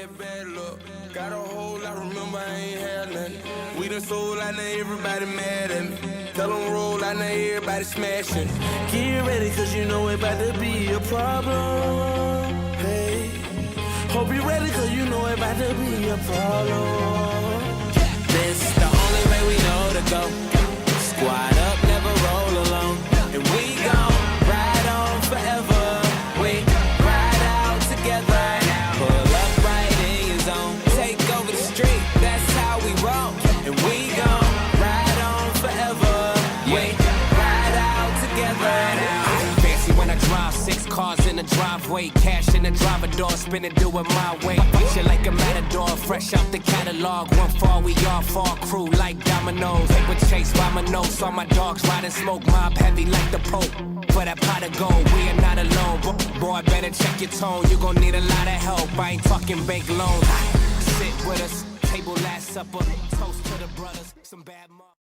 had bad luck. Got a hole, I remember I ain't had nothing. We done sold, I know everybody mad at me. Tell them roll, I know everybody smashing. Get ready, cause you know it about to be a problem. Hey, hope you ready, cause you know it about to be a problem. This the only way we know to go. Squad up, never roll alone. And we gon' ride on forever. We ride out together. Pull up right in your zone. Take over the street, that's how we roll. And we gon' ride on forever. We ride out together. Fancy when I drive, 6 cars in the driveway. Cash in the driver door, spinning, doing my way. Shit like a matador, fresh out the catalog. One fall, we all fall, crew like dominoes. Paper chase by my nose, saw my dogs riding smoke. Mob heavy like the Pope. For that pot of gold, we are not alone. Boy, better check your tone, you gon' need a lot of help. I ain't talking bank loans. Sit with us, table last supper. Toast to the brothers, some bad